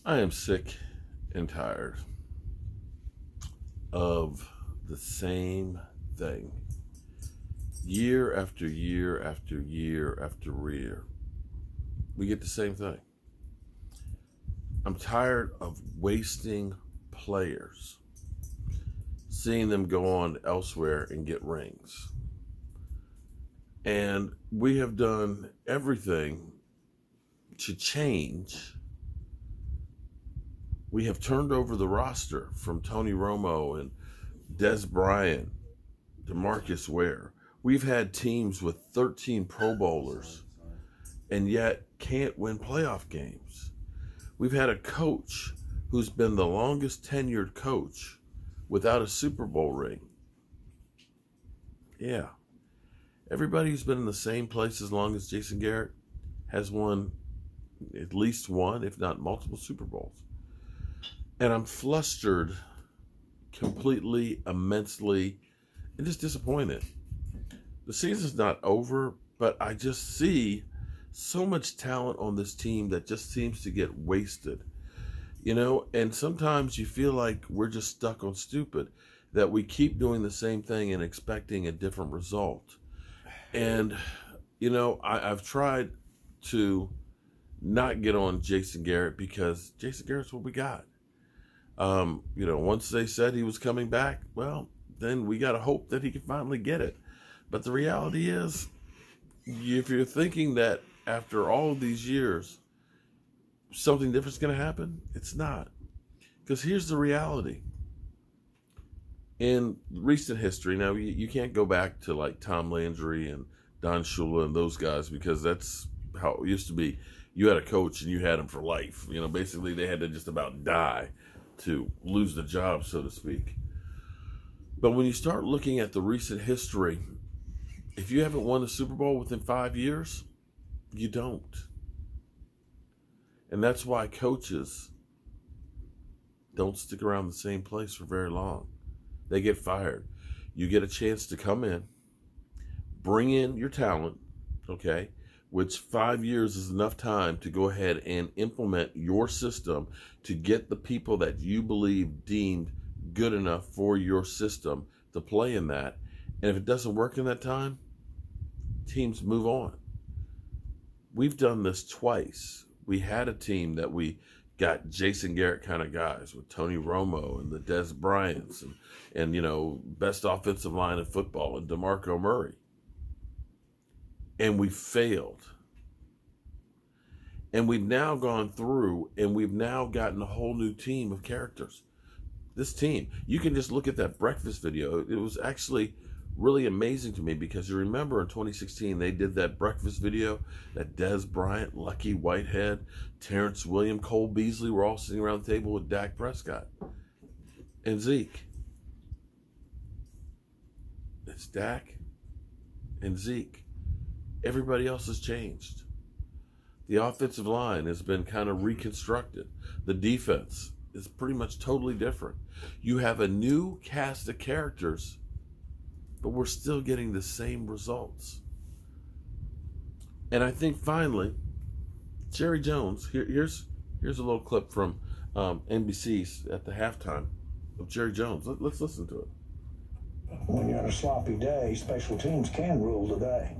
I am sick and tired of the same thing. Year after year after year after year, we get the same thing. I'm tired of wasting players, seeing them go on elsewhere and get rings. And we have done everything to change. We have turned over the roster from Tony Romo and Des Bryant to Marcus Ware. We've had teams with 13 Pro Bowlers and yet can't win playoff games. We've had a coach who's been the longest tenured coach without a Super Bowl ring. Yeah. Everybody who's been in the same place as long as Jason Garrett has won at least one, if not multiple Super Bowls. And I'm flustered completely, immensely, and just disappointed. The season's not over, but I just see so much talent on this team that just seems to get wasted. You know, and sometimes you feel like we're just stuck on stupid, that we keep doing the same thing and expecting a different result. And, you know, I've tried to not get on Jason Garrett because Jason Garrett's what we got. You know, once they said he was coming back, well, then we got to hope that he can finally get it. But the reality is, if you're thinking that after all of these years, something different's going to happen, it's not. Because here's the reality. In recent history, now you can't go back to like Tom Landry and Don Shula and those guys, because that's how it used to be. You had a coach and you had him for life. You know, basically they had to just about die to lose the job, so to speak. But when you start looking at the recent history, if you haven't won the Super Bowl within 5 years, you don't. And that's why coaches don't stick around the same place for very long. They get fired. You get a chance to come in, bring in your talent, okay, which 5 years is enough time to go ahead and implement your system to get the people that you believe deemed good enough for your system to play in that. And if it doesn't work in that time, teams move on. We've done this twice. We had a team that we got Jason Garrett kind of guys with Tony Romo and the Des Bryants and you know, best offensive line in football and DeMarco Murray. And we failed. And we've now gone through and we've now gotten a whole new team of characters. This team, you can just look at that breakfast video. It was actually really amazing to me because you remember in 2016, they did that breakfast video that Des Bryant, Lucky Whitehead, Terrence Williams, Cole Beasley were all sitting around the table with Dak Prescott and Zeke. It's Dak and Zeke. Everybody else has changed. The offensive line has been kind of reconstructed. The defense is pretty much totally different. You have a new cast of characters, but we're still getting the same results. And I think finally, Jerry Jones, here's a little clip from NBC's at the halftime of Jerry Jones. Let's listen to it. When you're on a sloppy day, special teams can rule the day.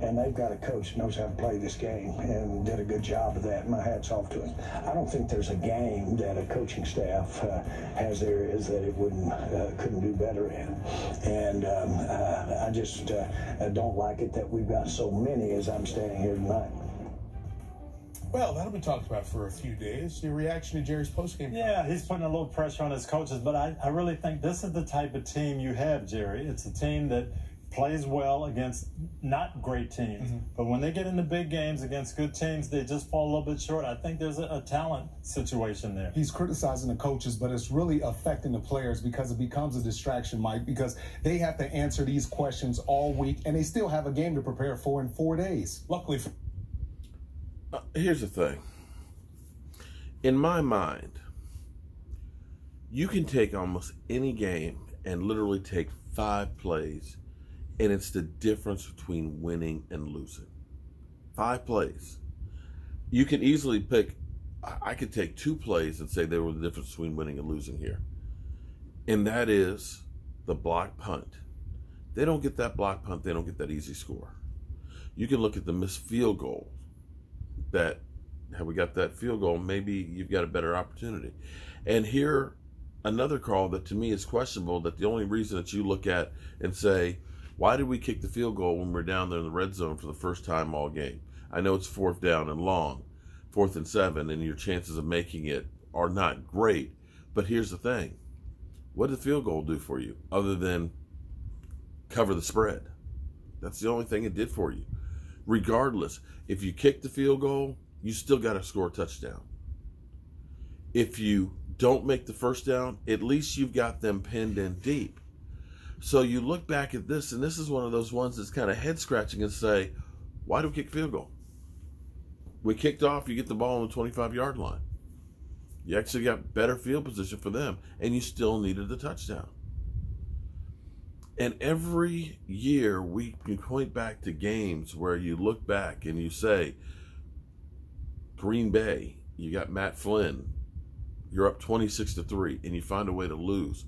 And they've got a coach that knows how to play this game and did a good job of that. My hat's off to him. I don't think there's a game that a coaching staff has areas that it couldn't do better in. And I just don't like it that we've got so many as I'm standing here tonight. Well, that'll be talked about for a few days. Your reaction to Jerry's postgame? Yeah, he's putting a little pressure on his coaches, but I really think this is the type of team you have, Jerry. It's a team that plays well against not great teams, but when they get into big games against good teams, they just fall a little bit short. I think there's a talent situation there. He's criticizing the coaches, but it's really affecting the players because it becomes a distraction, Mike, because they have to answer these questions all week, and they still have a game to prepare for in 4 days. Luckily for here's the thing. In my mind, you can take almost any game and literally take 5 plays, and it's the difference between winning and losing. 5 plays. You can easily pick I could take 2 plays and say they were the difference between winning and losing here. And that is the block punt. They don't get that block punt, they don't get that easy score. You can look at the missed field goal. That, had we got that field goal, maybe you've got a better opportunity. And here, another call that to me is questionable, that the only reason that you look at and say, why did we kick the field goal when we're down there in the red zone for the first time all game? I know it's 4th down and long, 4th and 7, and your chances of making it are not great. But here's the thing. What did the field goal do for you other than cover the spread? That's the only thing it did for you. Regardless, if you kick the field goal, you still got to score a touchdown. If you don't make the first down, at least you've got them pinned in deep. So you look back at this, and this is one of those ones that's kind of head-scratching, and say, why do we kick field goal? We kicked off, you get the ball on the 25-yard line. You actually got better field position for them, and you still needed the touchdown. And every year we can point back to games where you look back and you say, Green Bay, you got Matt Flynn, you're up 26-3, and you find a way to lose.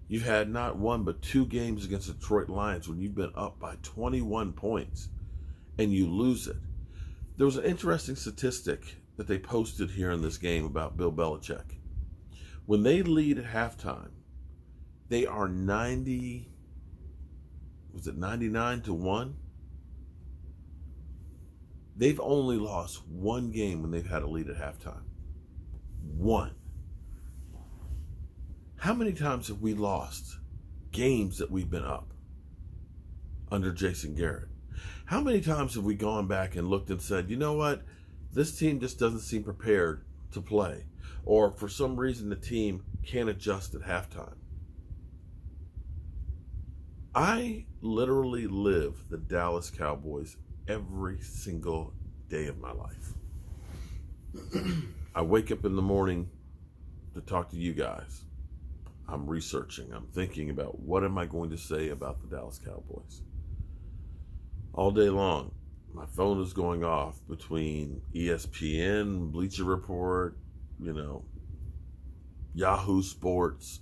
You've had not 1 but 2 games against the Detroit Lions when you've been up by 21 points and you lose it. There was an interesting statistic that they posted here in this game about Bill Belichick. When they lead at halftime, they are 99-1? They've only lost 1 game when they've had a lead at halftime. 1. How many times have we lost games that we've been up under Jason Garrett? How many times have we gone back and looked and said, you know what, this team just doesn't seem prepared to play, or for some reason the team can't adjust at halftime? I literally live the Dallas Cowboys every single day of my life. I wake up in the morning to talk to you guys. I'm researching. I'm thinking about what am I going to say about the Dallas Cowboys. All day long, my phone is going off between ESPN, Bleacher Report, Yahoo Sports,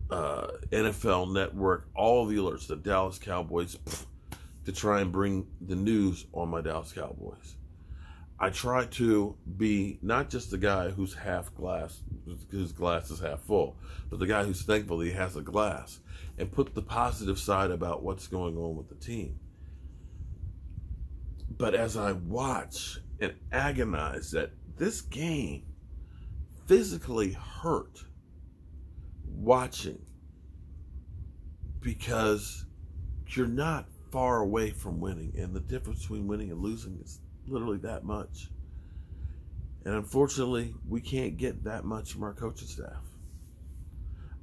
NFL Network, all the alerts, the Dallas Cowboys, to try and bring the news on my Dallas Cowboys. I try to be not just the guy whose glass is half full, but the guy who's thankful that he has a glass, and put the positive side about what's going on with the team. But as I watch and agonize that this game physically hurt watching, because you're not far away from winning, and the difference between winning and losing is literally that much. And unfortunately, we can't get that much from our coaching staff.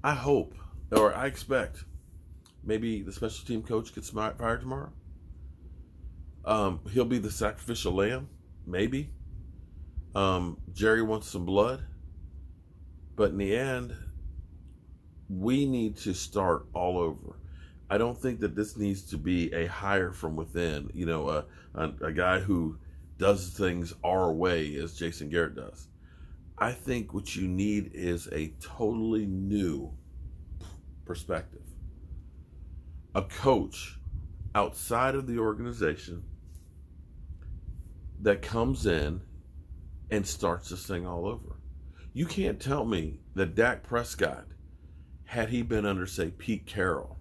I hope, or I expect, maybe the special team coach gets fired tomorrow. He'll be the sacrificial lamb, maybe. Jerry wants some blood. But in the end, we need to start all over. I don't think that this needs to be a hire from within, a guy who does things our way as Jason Garrett does. I think what you need is a totally new perspective. A coach outside of the organization that comes in and starts this thing all over. You can't tell me that Dak Prescott, had he been under, say, Pete Carroll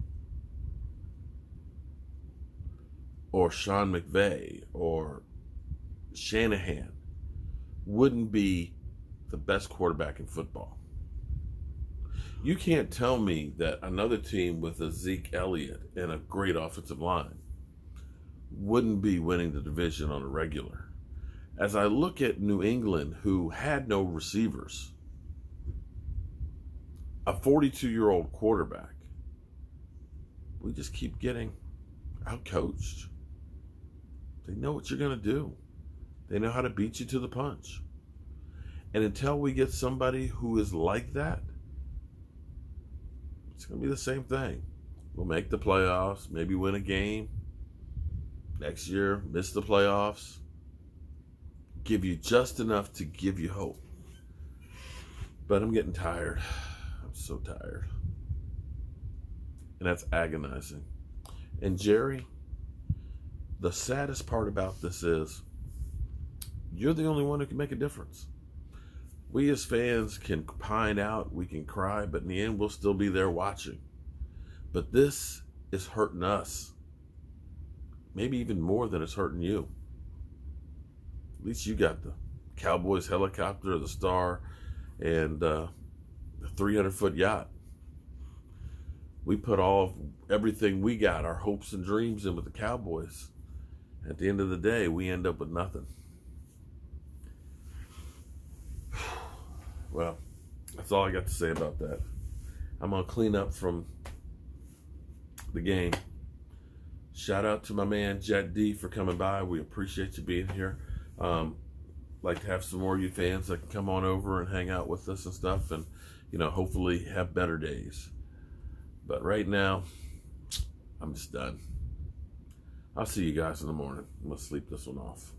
or Sean McVay or Shanahan, wouldn't be the best quarterback in football. You can't tell me that another team with a Zeke Elliott and a great offensive line wouldn't be winning the division on a regular. As I look at New England, who had no receivers, a 42-year-old quarterback, we just keep getting outcoached. They know what you're going to do. They know how to beat you to the punch. And until we get somebody who is like that, it's going to be the same thing. We'll make the playoffs, maybe win a game. Next year, miss the playoffs. Give you just enough to give you hope. But I'm getting tired. I'm so tired. And that's agonizing. And Jerry, the saddest part about this is you're the only one who can make a difference. We as fans can pine out, we can cry, but in the end, we'll still be there watching. But this is hurting us. Maybe even more than it's hurting you. At least you got the Cowboys helicopter, the Star, and the 300-foot yacht. We put everything we got, our hopes and dreams in with the Cowboys. At the end of the day, we end up with nothing. Well, that's all I got to say about that. I'm going to clean up from the game. Shout out to my man, Jet D, for coming by. We appreciate you being here. Like to have some more of you fans that can come on over and hang out with us and stuff and, you know, hopefully have better days. But right now, I'm just done. I'll see you guys in the morning. I'm going to sleep this one off.